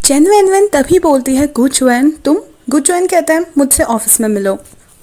Chain when when तभी बोलती है गुचुएन तुम। गुचुएन कहता है मुझसे ऑफिस में मिलो,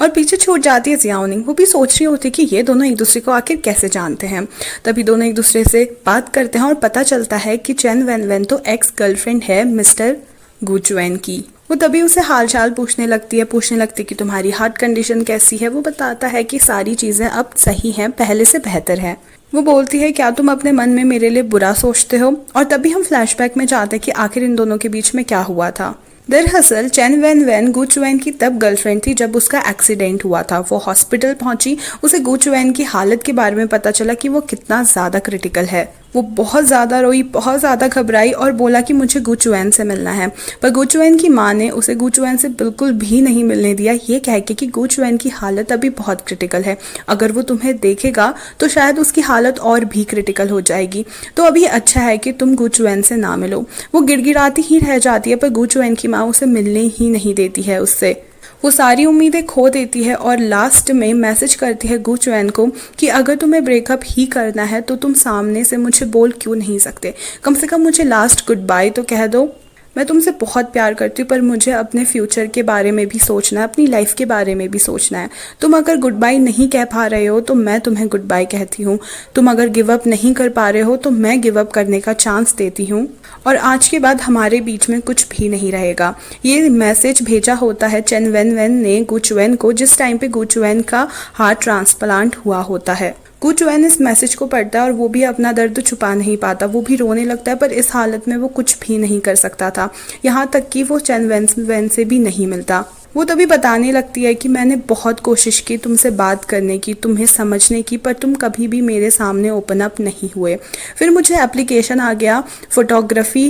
और पीछे छूट जाती है जियाओनिंग। वो भी सोच रही होती है कि ये दोनों एक दूसरे को आखिर कैसे जानते हैं। तभी दोनों एक दूसरे से बात करते हैं और पता चलता है कि चेन वेन वेन तो एक्स गर्लफ्रेंड है मिस्टर गुचुएन की। वो तभी उसे हाल चाल पूछने लगती है कि तुम्हारी हार्ट कंडीशन कैसी है। वो बताता है कि सारी चीजें अब सही हैं, पहले से बेहतर है। वो बोलती है क्या तुम अपने मन में मेरे लिए बुरा सोचते हो। और तभी हम फ्लैशबैक में जाते हैं कि आखिर इन दोनों के बीच में क्या हुआ था। दरअसल चेन वेन वेन गुचुएन की तब गर्लफ्रेंड थी जब उसका एक्सीडेंट हुआ था। वो हॉस्पिटल पहुंची, उसे गुचुएन की हालत के बारे में पता चला कि वो कितना ज्यादा क्रिटिकल है। वो बहुत ज्यादा रोई, बहुत ज्यादा घबराई और बोला कि मुझे गुचुएन से मिलना है। पर गुचुएन की माँ ने उसे गुचुएन से बिल्कुल भी नहीं मिलने दिया, ये कह के कि गुचुएन की हालत अभी बहुत क्रिटिकल है, अगर वो तुम्हें देखेगा तो शायद उसकी हालत और भी क्रिटिकल हो जाएगी, तो अभी अच्छा है कि तुम गुचुएन से ना मिलो। वो गिड़गिड़ाती ही रह जाती है, पर गुचुएन की माँ उसे मिलने ही नहीं देती है उससे। वो सारी उम्मीदें खो देती है और लास्ट में मैसेज करती है गुचुएन को कि अगर तुम्हें ब्रेकअप ही करना है तो तुम सामने से मुझे बोल क्यों नहीं सकते, कम से कम मुझे लास्ट गुड बाय तो कह दो। मैं तुमसे बहुत प्यार करती हूँ, पर मुझे अपने फ्यूचर के बारे में भी सोचना है, अपनी लाइफ के बारे में भी सोचना है। तुम अगर गुड बाय नहीं कह पा रहे हो तो मैं तुम्हें गुड बाय कहती हूँ। तुम अगर गिव अप नहीं कर पा रहे हो तो मैं गिव अप करने का चांस देती हूँ, और आज के बाद हमारे बीच में कुछ भी नहीं रहेगा। ये मैसेज भेजा होता है चेन वेन वेन ने गुचुएन को, जिस टाइम पे गुचुएन का हार्ट ट्रांसप्लांट हुआ होता है। गुचुएन इस मैसेज को पढ़ता है और वो भी अपना दर्द छुपा नहीं पाता, वो भी रोने लगता है, पर इस हालत में वो कुछ भी नहीं कर सकता था। यहाँ तक कि वो चेन वेन से भी नहीं मिलता। वो तभी बताने लगती है कि मैंने बहुत कोशिश की तुमसे बात करने की, तुम्हें समझने की, पर तुम कभी भी मेरे सामने ओपन अप नहीं हुए। फिर मुझे एप्लीकेशन आ गया फोटोग्राफी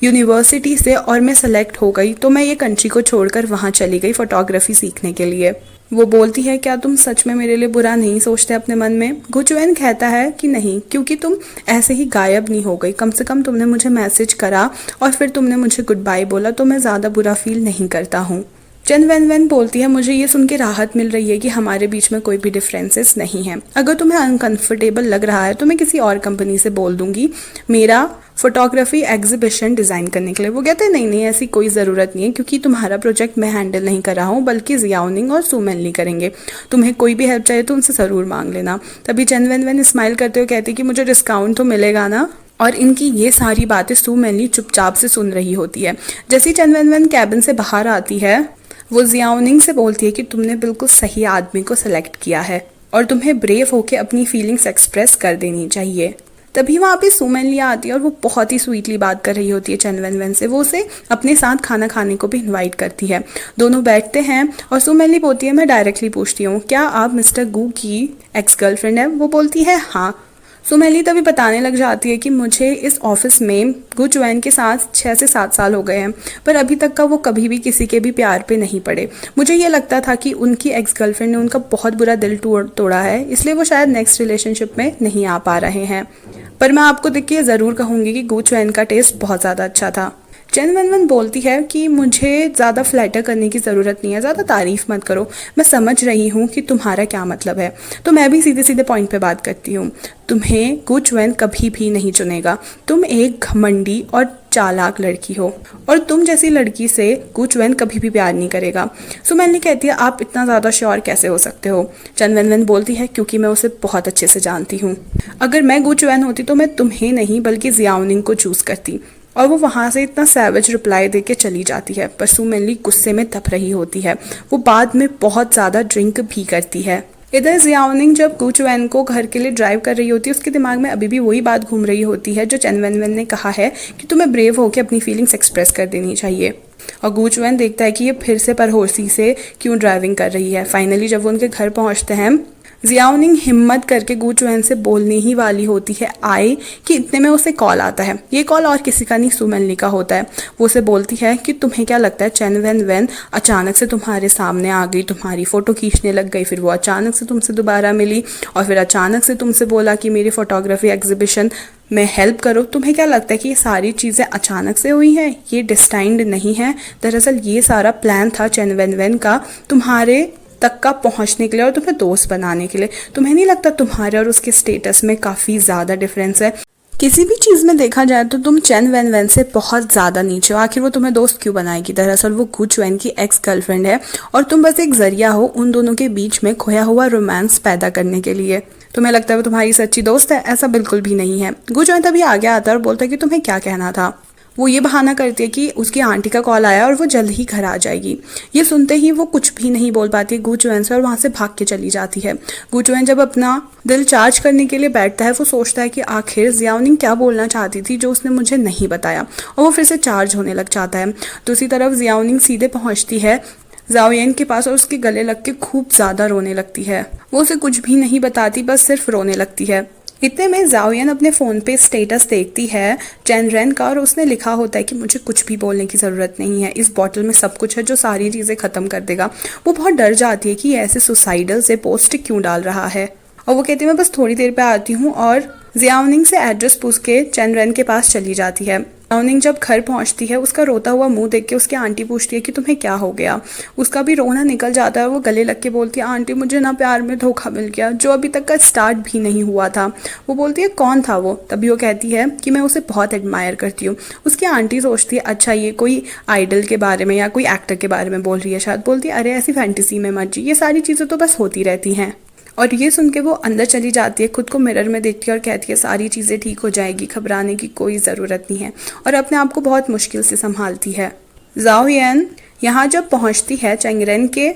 यूनिवर्सिटी से और मैं सेलेक्ट हो गई, तो मैं ये कंट्री को छोड़कर वहाँ चली गई फोटोग्राफी सीखने के लिए। वो बोलती है क्या तुम सच में मेरे लिए बुरा नहीं सोचते अपने मन में। गुचुएन कहता है कि नहीं, क्योंकि तुम ऐसे ही गायब नहीं हो गई, कम से कम तुमने मुझे मैसेज करा और फिर तुमने मुझे गुड बाय बोला, तो मैं ज़्यादा बुरा फील नहीं करता हूँ। चेन वेन वेन बोलती है मुझे ये सुन के राहत मिल रही है कि हमारे बीच में कोई भी डिफरेंसेस नहीं है। अगर तुम्हें अनकंफर्टेबल लग रहा है तो मैं किसी और कंपनी से बोल दूंगी मेरा फोटोग्राफी एग्जीबिशन डिज़ाइन करने के लिए। वो कहते हैं नहीं नहीं, ऐसी कोई ज़रूरत नहीं है, क्योंकि तुम्हारा प्रोजेक्ट मैं हैंडल नहीं कर रहा हूँ, बल्कि जियाओनिंग और सुमेनली करेंगे। तुम्हें कोई भी हेल्प चाहिए तो उनसे ज़रूर मांग लेना। तभी चेन वेन वेन स्माइल करते हुए कहती कि मुझे डिस्काउंट तो मिलेगा ना। और इनकी ये सारी बातें सुमेनली चुपचाप से सुन रही होती है। जैसे चेन वेन वेन कैबिन से बाहर आती है, वो जियाओनिंग से बोलती है कि तुमने बिल्कुल सही आदमी को सिलेक्ट किया है और तुम्हें ब्रेव होकर अपनी फीलिंग्स एक्सप्रेस कर देनी चाहिए। तभी वहाँ पे सुमेनली आती है और वो बहुत ही स्वीटली बात कर रही होती है चेन वेन वेन से। वो उसे अपने साथ खाना खाने को भी इनवाइट करती है। दोनों बैठते हैं और सुमेनली बोलती है मैं डायरेक्टली पूछती हूँ क्या आप मिस्टर गू की एक्स गर्लफ्रेंड है। वो बोलती है हाँ। सुमेनली तभी बताने लग जाती है कि मुझे इस ऑफिस में गुचुएन के साथ 6 से 7 साल हो गए हैं, पर अभी तक का वो कभी भी किसी के भी प्यार पे नहीं पड़े। मुझे ये लगता था कि उनकी एक्स गर्लफ्रेंड ने उनका बहुत बुरा दिल तोड़ा है, इसलिए वो शायद नेक्स्ट रिलेशनशिप में नहीं आ पा रहे हैं। पर मैं आपको देख के ज़रूर कहूँगी कि गुचुएन का टेस्ट बहुत ज़्यादा अच्छा था। चेन वेन वेन बोलती है कि मुझे ज़्यादा फ्लैटर करने की ज़रूरत नहीं है, ज़्यादा तारीफ मत करो, मैं समझ रही हूँ कि तुम्हारा क्या मतलब है। तो मैं भी सीधे सीधे पॉइंट पे बात करती हूँ। तुम्हें गुचुएन कभी भी नहीं चुनेगा। तुम एक घमंडी और चालाक लड़की हो और तुम जैसी लड़की से गुचुएन कभी भी प्यार नहीं करेगा। सुमेनली कहती है आप इतना ज़्यादा श्योर कैसे हो सकते हो। चेन वेन वेन बोलती है क्योंकि मैं उसे बहुत अच्छे से जानती हूँ। अगर मैं गुचुएन होती तो मैं तुम्हें नहीं बल्कि जियाओनिंग को चूज़ करती। और वो वहाँ से इतना सैवेज रिप्लाई दे के चली जाती है, पर सुमेनली गुस्से में तप रही होती है। वो बाद में बहुत ज़्यादा ड्रिंक भी करती है। इधर जियाओनिंग जब गुचुएन को घर के लिए ड्राइव कर रही होती है, उसके दिमाग में अभी भी वही बात घूम रही होती है जो चेन वेन वेन ने कहा है कि तुम्हें ब्रेव होकर अपनी फीलिंग्स एक्सप्रेस कर देनी चाहिए। और गुचुएन देखता है कि ये फिर से परहोसी से क्यों ड्राइविंग कर रही है। फाइनली जब वो उनके घर पहुंचते हैं, जियाओनिंग हिम्मत करके गुचुएन से बोलने ही वाली होती है आए कि इतने में उसे कॉल आता है। ये कॉल और किसी का नहीं सुमेनली का होता है। वो उसे बोलती है कि तुम्हें क्या लगता है चेन वेन वेन अचानक से तुम्हारे सामने आ गई, तुम्हारी फोटो खींचने लग गई, फिर वो अचानक से तुमसे दोबारा मिली और फिर अचानक से तुमसे बोला कि मेरी फोटोग्राफी एग्जीबिशन में हेल्प करो। तुम्हें क्या लगता है कि ये सारी चीज़ें अचानक से हुई हैं, ये डिस्टाइंड नहीं है। दरअसल ये सारा प्लान था चेन वेन वेन का तुम्हारे तक का पहुंचने के लिए और तुम्हें दोस्त बनाने के लिए। तुम्हें नहीं लगता तुम्हारे और उसके स्टेटस में काफ़ी ज़्यादा डिफरेंस है। किसी भी चीज में देखा जाए तो तुम चेन वेन वेन से बहुत ज्यादा नीचे हो। आखिर वो तुम्हें दोस्त क्यों बनाएगी? दरअसल वो गु चुएन की एक्स गर्लफ्रेंड है और तुम बस एक जरिया हो उन दोनों के बीच में खोया हुआ रोमांस पैदा करने के लिए। तुम्हें लगता है वो तुम्हारी सच्ची दोस्त है? ऐसा बिल्कुल भी नहीं है। गु चुएन तभी आगे आता है और बोलता है कि तुम्हें क्या कहना था। वो ये बहाना करती है कि उसकी आंटी का कॉल आया और वो जल्द ही घर आ जाएगी। ये सुनते ही वो कुछ भी नहीं बोल पाती गु चुएन से और वहां से भाग के चली जाती है। गु चुएन जब अपना दिल चार्ज करने के लिए बैठता है वो सोचता है कि आखिर जियाओनिंग क्या बोलना चाहती थी जो उसने मुझे नहीं बताया, और वो फिर से चार्ज होने लग जाता है। दूसरी तरफ जियाओनिंग सीधे पहुंचती है ज़ाओयेन के पास और उसके गले लग के खूब ज्यादा रोने लगती है। वो उसे कुछ भी नहीं बताती, बस सिर्फ रोने लगती है। इतने में ज़ाओयेन अपने फ़ोन पे स्टेटस देखती है चेन रेन का और उसने लिखा होता है कि मुझे कुछ भी बोलने की ज़रूरत नहीं है, इस बॉटल में सब कुछ है जो सारी चीज़ें ख़त्म कर देगा। वो बहुत डर जाती है कि ये ऐसे सुसाइडल से पोस्ट क्यों डाल रहा है और वो कहती है मैं बस थोड़ी देर पे आती हूँ और जियाओनिंग से एड्रेस पूछ के चेन रेन के पास चली जाती है। जियाओनिंग जब घर पहुंचती है उसका रोता हुआ मुंह देख के उसकी आंटी पूछती है कि तुम्हें क्या हो गया। उसका भी रोना निकल जाता है। वो गले लग के बोलती है आंटी मुझे ना प्यार में धोखा मिल गया जो अभी तक का स्टार्ट भी नहीं हुआ था। वो बोलती है कौन था वो? तभी वो कहती है कि मैं उसे बहुत एडमायर करती हूँ। उसकी आंटी सोचती है अच्छा ये कोई आइडल के बारे में या कोई एक्टर के बारे में बोल रही है शायद। बोलती है अरे ऐसी फैंटेसी में मत जी, ये सारी चीज़ें तो बस होती रहती हैं। और ये सुन के वो अंदर चली जाती है, खुद को मिरर में देखती है और कहती है सारी चीज़ें ठीक हो जाएगी, घबराने की कोई ज़रूरत नहीं है, और अपने आप को बहुत मुश्किल से संभालती है। ज़ाओयेन यहाँ जब पहुँचती है चेंगरेन के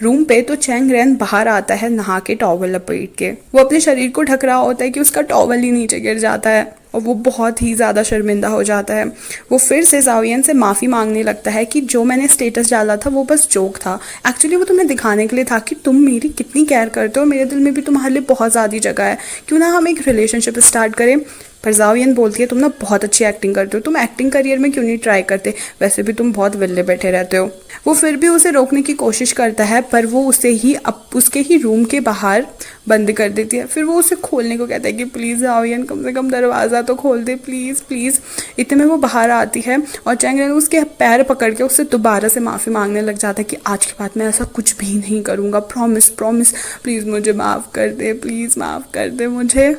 रूम पे तो चेंगरेन बाहर आता है नहा के टॉवल लपेट के। वो अपने शरीर को ढक रहा होता है कि उसका टॉवल ही नीचे गिर जाता है और वो बहुत ही ज़्यादा शर्मिंदा हो जाता है। वो फिर से ज़ाओयेन से माफ़ी मांगने लगता है कि जो मैंने स्टेटस डाला था वो बस जोक था, एक्चुअली वो तुम्हें दिखाने के लिए था कि तुम मेरी कितनी केयर करते हो, मेरे दिल में भी तुम्हारे लिए बहुत ज़्यादा जगह है, क्यों ना हम एक रिलेशनशिप स्टार्ट करें। पर ज़ाओयेन बोलती है तुम ना बहुत अच्छी एक्टिंग करते हो, तुम एक्टिंग करियर में क्यों नहीं ट्राई करते, वैसे भी तुम बहुत विल्ले बैठे रहते हो। वो फिर भी उसे रोकने की कोशिश करता है पर वो उसे ही उसके ही रूम के बाहर बंद कर देती है। फिर वो उसे खोलने को कहता है कि प्लीज़ ज़ाओयेन कम से कम दरवाज़ा तो खोल दे प्लीज़ प्लीज़। इतने में वो बाहर आती है और चेंगरेन उसके पैर पकड़ के उससे दोबारा से माफ़ी मांगने लग जाता है कि आज के बाद मैं ऐसा कुछ भी नहीं करूँगा, प्रॉमिस प्रॉमिस, प्लीज़ मुझे माफ़ कर दे, प्लीज़ माफ़ कर दे मुझे।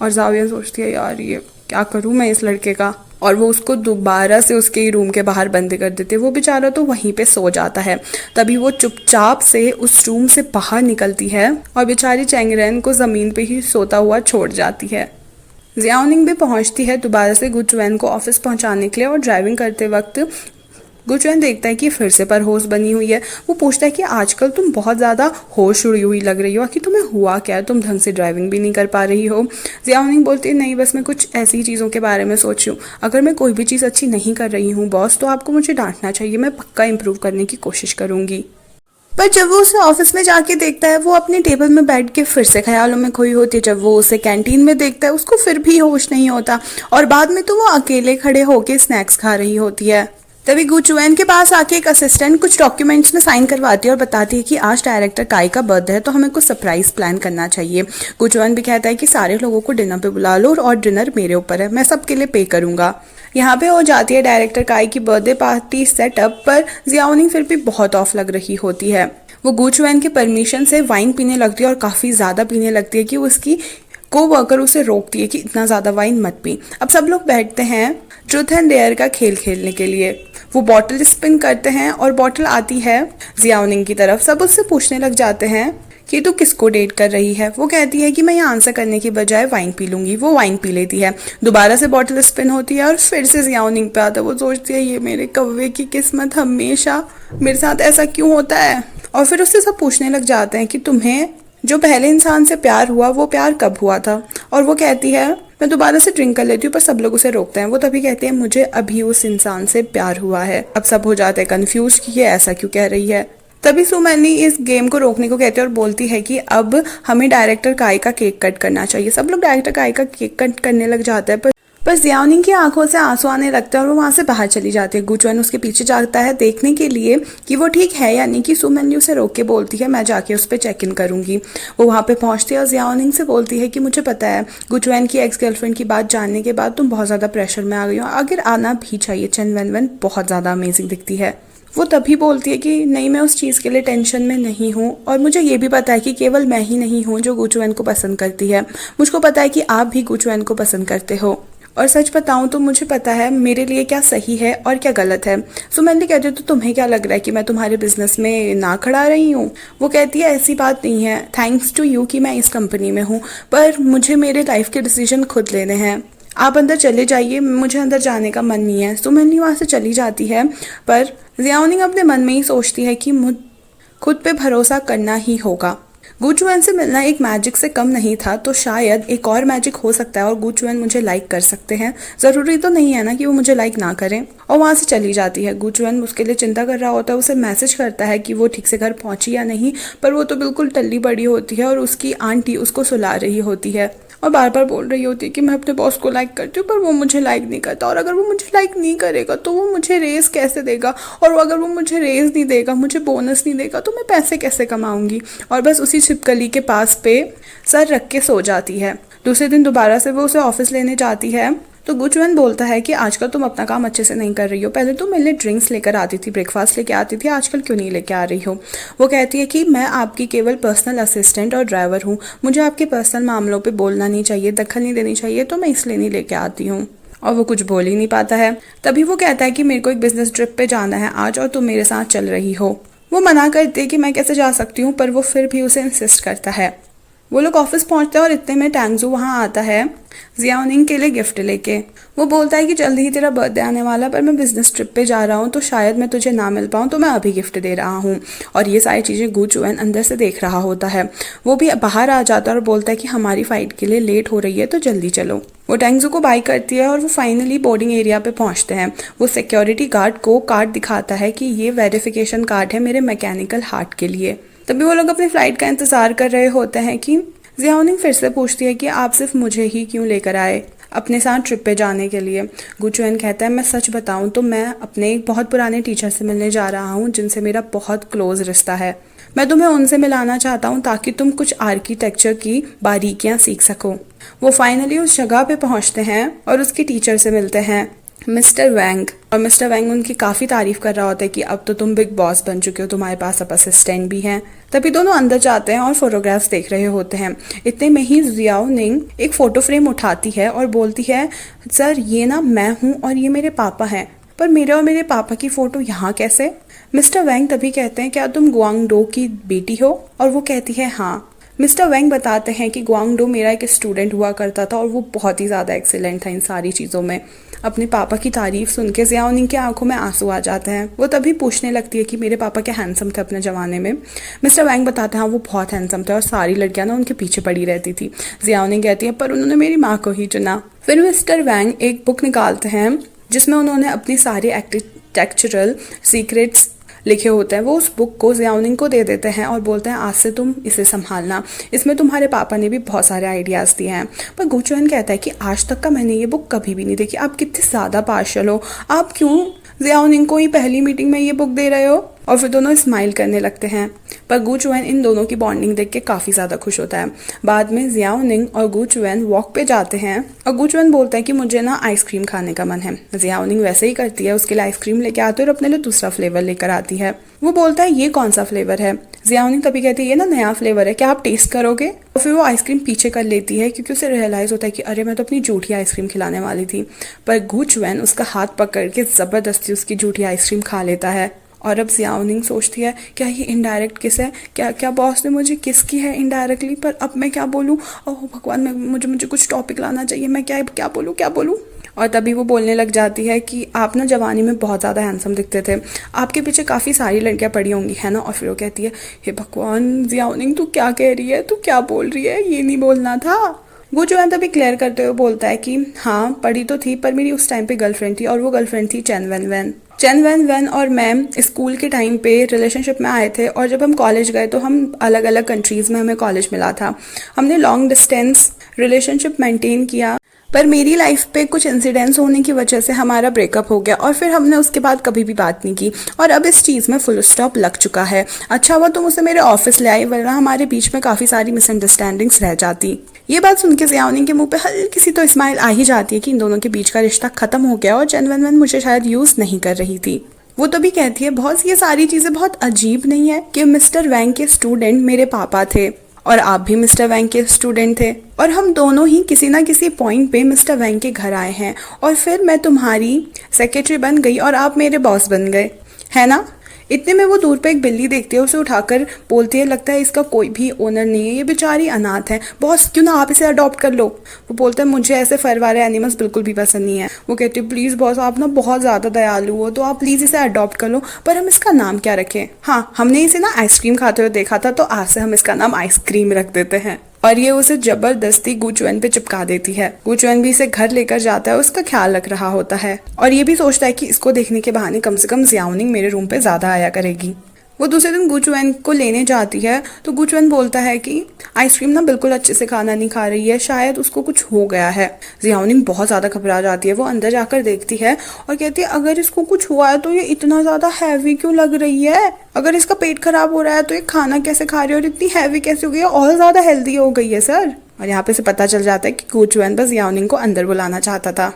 और ज़ाओयेन सोचती है यार ये क्या करूँ मैं इस लड़के का, और वो उसको दोबारा से उसके ही रूम के बाहर बंद कर देते। वो बेचारा तो वहीं पे सो जाता है। तभी वो चुपचाप से उस रूम से बाहर निकलती है और बेचारी चेंगरेन को ज़मीन पे ही सोता हुआ छोड़ जाती है। जियाओनिंग भी पहुंचती है दोबारा से गु चुएन को ऑफिस पहुंचाने के लिए और ड्राइविंग करते वक्त गु चुएन देखता है कि फिर से परहोश बनी हुई है। वो पूछता है कि आजकल तुम बहुत ज़्यादा होश उड़ी हुई लग रही हो, कि तुम्हें हुआ क्या है, तुम ढंग से ड्राइविंग भी नहीं कर पा रही हो। जियाओनिंग बोलती है नहीं बस मैं कुछ ऐसी चीज़ों के बारे में सोच रही हूँ, अगर मैं कोई भी चीज़ अच्छी नहीं कर रही हूँ बॉस तो आपको मुझे डांटना चाहिए, मैं पक्का इम्प्रूव करने की कोशिश करूँगी। पर जब वो उसे ऑफिस में जाके देखता है वो अपने टेबल में बैठ के फिर से ख्यालों में खोई होती है। जब वो उसे कैंटीन में देखता है उसको फिर भी होश नहीं होता और बाद में तो वो अकेले खड़े होके स्नैक्स खा रही होती है। तभी गु चुएन के पास आके एक असिस्टेंट कुछ डॉक्यूमेंट्स में साइन करवाती है और बताती है कि आज डायरेक्टर काई का बर्थडे है तो हमें कुछ सरप्राइज प्लान करना चाहिए। गु चुएन भी कहता है कि सारे लोगों को डिनर पे बुला लो और डिनर मेरे ऊपर है, मैं सबके लिए पे करूंगा। यहाँ पे हो जाती है डायरेक्टर काई की बर्थडे पार्टी सेटअप, पर जियाओनिंग फिर भी बहुत ऑफ लग रही होती है। वो गु चुएन के परमिशन से वाइन पीने लगती है और काफ़ी ज़्यादा पीने लगती है कि उसकी कोवर्कर उसे रोकती है कि इतना ज़्यादा वाइन मत पी। अब सब लोग बैठते हैं ट्रूथ एंड डेयर का खेल खेलने के लिए। वो बॉटल स्पिन करते हैं और बॉटल आती है जियाओनिंग की तरफ। सब उससे पूछने लग जाते हैं कि तू किसको डेट कर रही है। वो कहती है कि मैं ये आंसर करने की बजाय वाइन पी लूंगी। वो वाइन पी लेती है। दोबारा से बॉटल स्पिन होती है और फिर से जियाओनिंग पे आता है। वो सोचती है ये मेरे कौवे की किस्मत, हमेशा मेरे साथ ऐसा क्यों होता है। और फिर उससे सब पूछने लग जाते हैं कि तुम्हें जो पहले इंसान से प्यार हुआ वो प्यार कब हुआ था। और वो कहती है मैं दोबारा से ड्रिंक कर लेती हूँ, पर सब लोग उसे रोकते हैं। वो तभी कहते हैं मुझे अभी उस इंसान से प्यार हुआ है। अब सब हो जाते हैं कंफ्यूज कि ये ऐसा क्यों कह रही है। तभी सुमैनी इस गेम को रोकने को कहती है और बोलती है कि अब हमें डायरेक्टर काई का केक कट करना चाहिए। सब लोग डायरेक्टर काई का केक कट करने लग जाते हैं, पर जियाओनिंग की आंखों से आंसू आने लगता है और वो वहाँ से बाहर चली जाती है। गु चुएन उसके पीछे जाता है देखने के लिए कि वो ठीक है या नहीं, कि सुमैनी उसे रोक के बोलती है मैं जाके उस पर चेक इन करूंगी। वो वहाँ पे पहुँचती है और जियाओनिंग से बोलती है कि मुझे पता है गु चुएन की एक्स गर्लफ्रेंड की बात जानने के बाद तुम बहुत ज़्यादा प्रेशर में आ गई हो, अगर आना भी चाहिए, चेन वेन वेन बहुत ज़्यादा अमेजिंग दिखती है। वो तभी बोलती है कि नहीं मैं उस चीज़ के लिए टेंशन में नहीं हूँ, और मुझे ये भी पता है कि केवल मैं ही नहीं हूँ जो गु चुएन को पसंद करती है, मुझको पता है कि आप भी गु चुएन को पसंद करते हो। और सच बताऊं तो मुझे पता है मेरे लिए क्या सही है और क्या गलत है। सो मैंने कहती हूँ तो तुम्हें क्या लग रहा है कि मैं तुम्हारे बिजनेस में ना खड़ा रही हूँ। वो कहती है ऐसी बात नहीं है, थैंक्स टू यू कि मैं इस कंपनी में हूँ, पर मुझे मेरे लाइफ के डिसीजन खुद लेने हैं। आप अंदर चले जाइए, मुझे अंदर जाने का मन नहीं है। सो मैंने वहाँ से चली जाती है, पर जियाओनिंग अपने मन में ही सोचती है कि मुझ खुद पे भरोसा करना ही होगा। गुचुएन से मिलना एक मैजिक से कम नहीं था, तो शायद एक और मैजिक हो सकता है और गुचुएन मुझे लाइक कर सकते हैं। जरूरी तो नहीं है ना कि वो मुझे लाइक ना करें। और वहां से चली जाती है। गुचुएन उसके लिए चिंता कर रहा होता है, उसे मैसेज करता है कि वो ठीक से घर पहुंची या नहीं, पर वो तो बिल्कुल टल्ली पड़ी होती है और उसकी आंटी उसको सुला रही होती है और बार बार बोल रही होती है कि मैं अपने बॉस को लाइक करती हूँ पर वो मुझे लाइक नहीं करता, और अगर वो मुझे लाइक नहीं करेगा तो वो मुझे रेस कैसे देगा, और अगर वो मुझे रेस नहीं देगा, मुझे बोनस नहीं देगा, तो मैं पैसे कैसे कमाऊंगी। और बस उसी छिपकली के पास पे सर रख के सो जाती है। दूसरे दिन दोबारा से वो उसे ऑफिस लेने जाती है तो गुचुएन बोलता है कि आजकल तुम अपना काम अच्छे से नहीं कर रही हो, पहले तुम मेरे लिए ड्रिंक्स लेकर आती थी, ब्रेकफास्ट लेके आती थी, आजकल क्यों नहीं लेके आ रही हो। वो कहती है कि मैं आपकी केवल पर्सनल असिस्टेंट और ड्राइवर हूँ, मुझे आपके पर्सनल मामलों पे बोलना नहीं चाहिए, दखल नहीं देनी चाहिए, तो मैं इसलिए नहीं लेके आती हूँ। और वो कुछ बोल ही नहीं पाता है। तभी वो कहता है कि मेरे को एक बिजनेस ट्रिप पे जाना है आज और तुम मेरे साथ चल रही हो। वो मना करती है कि मैं कैसे जा सकती हूँ, पर वो फिर भी उसे इंसिस्ट करता है। वो लोग ऑफिस पहुंचते हैं और इतने में टैंगजू वहां आता है जियाओनिंग के लिए गिफ्ट लेके। वो बोलता है कि जल्दी ही तेरा बर्थडे आने वाला, पर मैं बिजनेस ट्रिप पे जा रहा हूँ तो शायद मैं तुझे ना मिल पाऊँ, तो मैं अभी गिफ्ट दे रहा हूँ। और ये सारी चीज़ें गुचुएन अंदर से देख रहा होता है। वो भी बाहर आ जाता है और बोलता है कि हमारी फ्लाइट के लिए लेट हो रही है तो जल्दी चलो। वो टैंगजू को बाय करती है और वो फाइनली बोर्डिंग एरिया पे पहुंचते हैं। वो सिक्योरिटी गार्ड को कार्ड दिखाता है कि ये वेरिफिकेशन कार्ड है मेरे मैकेनिकल हार्ट के लिए। तभी वो लोग अपनी फ्लाइट का इंतजार कर रहे होते हैं कि जियाओनिंग फिर से पूछती है कि आप सिर्फ मुझे ही क्यों लेकर आए अपने साथ ट्रिप पे जाने के लिए। गुचुएन कहता है मैं सच बताऊं तो मैं अपने एक बहुत पुराने टीचर से मिलने जा रहा हूं जिनसे मेरा बहुत क्लोज रिश्ता है। मैं तुम्हें उनसे मिलाना चाहता हूं ताकि तुम कुछ आर्किटेक्चर की बारीकियां सीख सको। वो फाइनली उस जगह पे पहुंचते हैं और उसके टीचर से मिलते हैं, मिस्टर वैंग। और मिस्टर वैंग उनकी काफ़ी तारीफ कर रहा होता है कि अब तो तुम बिग बॉस बन चुके हो, तुम्हारे पास अब असिस्टेंट भी हैं। तभी दोनों अंदर जाते हैं और फोटोग्राफ्स देख रहे होते हैं। इतने में ही जियाओनिंग एक फ़ोटो फ्रेम उठाती है और बोलती है सर ये ना मैं हूँ और ये मेरे पापा हैं, पर मेरे और मेरे पापा की फ़ोटो यहाँ कैसे। मिस्टर वैंग तभी कहते हैं क्या तुम गुआंगडो की बेटी हो, और वो कहती है हाँ। मिस्टर वैंग बताते हैं कि गुआंगडो मेरा एक स्टूडेंट हुआ करता था और वो बहुत ही ज़्यादा एक्सीलेंट था इन सारी चीज़ों में। अपने पापा की तारीफ सुन के जियाओनिंग की आंखों में आंसू आ जाते हैं। वो तभी पूछने लगती है कि मेरे पापा क्या हैंडसम थे अपने ज़माने में। मिस्टर वैंग बताते हैं हाँ वो बहुत हैंडसम थे और सारी लड़कियां ना उनके पीछे पड़ी रहती थी। जियाओनिंग कहती है पर उन्होंने मेरी माँ को ही चुना। फिर मिस्टर वैंग एक बुक निकालते हैं जिसमें उन्होंने अपनी सारी आर्किटेक्चरल सीक्रेट्स लिखे होते हैं। वो उस बुक को जियाओनिंग को दे देते हैं और बोलते हैं आज से तुम इसे संभालना, इसमें तुम्हारे पापा ने भी बहुत सारे आइडियाज़ दिए हैं। पर गुचुएन कहता है कि आज तक का मैंने ये बुक कभी भी नहीं देखी, आप कितने ज़्यादा पार्शल हो, आप क्यों जियाओनिंग को ही पहली मीटिंग में ये बुक दे रहे हो। और फिर दोनों स्माइल करने लगते हैं। पर गुचुएन इन दोनों की बॉन्डिंग देख के काफ़ी ज़्यादा खुश होता है। बाद में जियाओनिंग और गुचुएन वॉक पे जाते हैं और गुचुएन बोलता है कि मुझे ना आइसक्रीम खाने का मन है। जियाओनिंग वैसे ही करती है, उसके लिए आइसक्रीम लेके आती है और अपने लिए दूसरा फ्लेवर लेकर आती है। वो बोलता है ये कौन सा फ्लेवर है। जियाओनिंग तभी कहती है ये ना नया फ्लेवर है, क्या आप टेस्ट करोगे। और फिर वो आइसक्रीम पीछे कर लेती है क्योंकि उसे रियलाइज़ होता है कि अरे मैं तो अपनी झूठी आइसक्रीम खिलाने वाली थी। पर गुचुएन उसका हाथ पकड़ के ज़बरदस्ती उसकी झूठी आइसक्रीम खा लेता है। और अब जियाओनिंग सोचती है क्या ये इनडायरेक्ट किस है, क्या क्या बॉस ने मुझे किस की है इनडायरेक्टली, पर अब मैं क्या बोलूँ। ओह भगवान, मैं मुझे कुछ टॉपिक लाना चाहिए, मैं क्या बोलूँ। और तभी वो बोलने लग जाती है कि आप ना जवानी में बहुत ज़्यादा हैंडसम दिखते थे, आपके पीछे काफ़ी सारी लड़कियां पड़ी होंगी है ना। और फिर वो कहती है हे भगवान जियाओनिंग तू क्या कह रही है, तू क्या बोल रही है, ये नहीं बोलना था। वो जो है तभी क्लियर करते हुए बोलता है कि हाँ पढ़ी तो थी, पर मेरी उस टाइम पे गर्लफ्रेंड थी और वो गर्लफ्रेंड थी chain when when. Chain when when और मैं स्कूल के टाइम पे रिलेशनशिप में आए थे और जब हम कॉलेज गए तो हम अलग अलग कंट्रीज़ में हमें कॉलेज मिला था। हमने लॉन्ग डिस्टेंस रिलेशनशिप मेंटेन किया, पर मेरी लाइफ पे कुछ इंसिडेंट्स होने की वजह से हमारा ब्रेकअप हो गया और फिर हमने उसके बाद कभी भी बात नहीं की और अब इस चीज़ में फुल स्टॉप लग चुका है। अच्छा हुआ तुम उसे मेरे ऑफिस ले आई, वरना हमारे बीच में काफ़ी सारी मिसअंडरस्टैंडिंग्स रह जाती। ये बात सुन के जियाओनिंग के मुंह पे हल्की सी तो स्माइल आ ही जाती है कि इन दोनों के बीच का रिश्ता खत्म हो गया और चेन वेन वेन मुझे शायद यूज़ नहीं कर रही थी। वो तो भी कहती है बहुत ये सारी चीज़ें बहुत अजीब नहीं है कि मिस्टर वैंग के स्टूडेंट मेरे पापा थे और आप भी मिस्टर वैंग के स्टूडेंट थे और हम दोनों ही किसी ना किसी पॉइंट पे मिस्टर वैंग के घर आए हैं और फिर मैं तुम्हारी सेक्रेटरी बन गई और आप मेरे बॉस बन गए, है ना। इतने में वो दूर पे एक बिल्ली देखती है, उसे उठाकर बोलती है लगता है इसका कोई भी ओनर नहीं है, ये बेचारी अनाथ है, बॉस क्यों ना आप इसे अडॉप्ट कर लो। वो बोलता है मुझे ऐसे फर वाले एनिमल्स बिल्कुल भी पसंद नहीं है। वो कहती है प्लीज़ बॉस आप ना बहुत ज़्यादा दयालु हो, तो आप प्लीज़ इसे अडॉप्ट कर लो, पर हम इसका नाम क्या रखें। हाँ, हमने इसे ना आइसक्रीम खाते हुए देखा था, तो आज से हम इसका नाम आइसक्रीम रख देते हैं। और ये उसे जबरदस्ती गुचुएन पे चिपका देती है। गुचुएन भी इसे घर लेकर जाता है, उसका ख्याल रख रहा होता है और ये भी सोचता है कि इसको देखने के बहाने कम से कम जियाओनिंग मेरे रूम पे ज्यादा आया करेगी। वो दूसरे दिन गुचुएन को लेने जाती है तो गुचुएन बोलता है कि आइसक्रीम ना बिल्कुल अच्छे से खाना नहीं खा रही है, शायद उसको कुछ हो गया है। जियाओनिंग बहुत ज्यादा घबरा जाती है, वो अंदर जाकर देखती है और कहती है अगर इसको कुछ हुआ है तो ये इतना ज्यादा हैवी क्यों लग रही है, अगर इसका पेट खराब हो रहा है तो ये खाना कैसे खा रही है और इतनी हैवी कैसे हो गई है, और ज्यादा हेल्दी हो गई है सर। और यहाँ पे से पता चल जाता है कि गुचुएन बस जियाओनिंग को अंदर बुलाना चाहता था।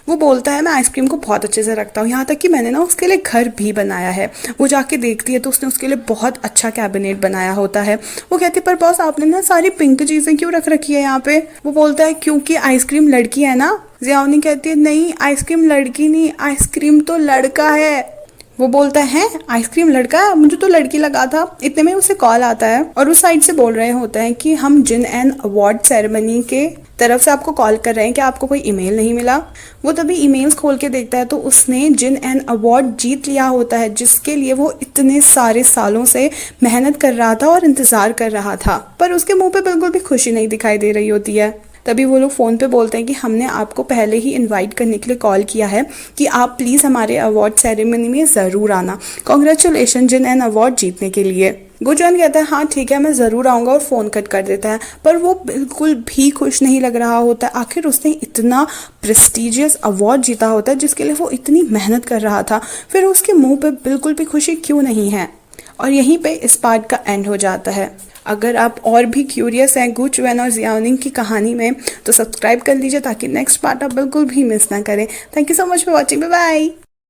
वो बोलता है मैं आइसक्रीम को बहुत अच्छे से रखता हूँ, यहाँ तक कि मैंने ना उसके लिए घर भी बनाया है। वो जाके देखती है तो उसने उसके लिए बहुत अच्छा कैबिनेट बनाया होता है। वो कहती है पर बॉस आपने ना सारी पिंक चीजें क्यों रख रखी है यहाँ पे। वो बोलता है क्योंकि आइसक्रीम लड़की है ना। जियाओनिंग कहती है नहीं आइसक्रीम लड़की नहीं, आइसक्रीम तो लड़का है। वो बोलता है आइसक्रीम लड़का है, मुझे तो लड़की लगा था। इतने में उसे कॉल आता है और उस साइड से बोल रहे होते हैं कि हम जिन एंड अवार्ड सेरेमनी के तरफ से आपको कॉल कर रहे हैं कि आपको कोई ईमेल नहीं मिला। वो तभी ईमेल्स खोल के देखता है तो उसने जिन एंड अवार्ड जीत लिया होता है, जिसके लिए वो इतने सारे सालों से मेहनत कर रहा था और इंतजार कर रहा था, पर उसके मुंह पे बिल्कुल भी खुशी नहीं दिखाई दे रही होती है। तभी वो लोग फ़ोन पे बोलते हैं कि हमने आपको पहले ही इनवाइट करने के लिए कॉल किया है कि आप प्लीज़ हमारे अवार्ड सेरेमनी में ज़रूर आना। कॉन्ग्रेचुलेशन जिन एन अवार्ड जीतने के लिए। गुचुएन कहता है हाँ ठीक है मैं ज़रूर आऊँगा और फ़ोन कट कर देता है, पर वो बिल्कुल भी खुश नहीं लग रहा होता। आखिर उसने इतना प्रेस्टिजियस अवार्ड जीता होता है जिसके लिए वो इतनी मेहनत कर रहा था, फिर उसके मुँह पर बिल्कुल भी खुशी क्यों नहीं है। और यहीं पे इस पार्ट का एंड हो जाता है। अगर आप और भी क्यूरियस हैं गुचुएन और जियाओनिंग की कहानी में तो सब्सक्राइब कर लीजिए ताकि नेक्स्ट पार्ट आप बिल्कुल भी मिस ना करें। Thank you so much for watching, bye bye.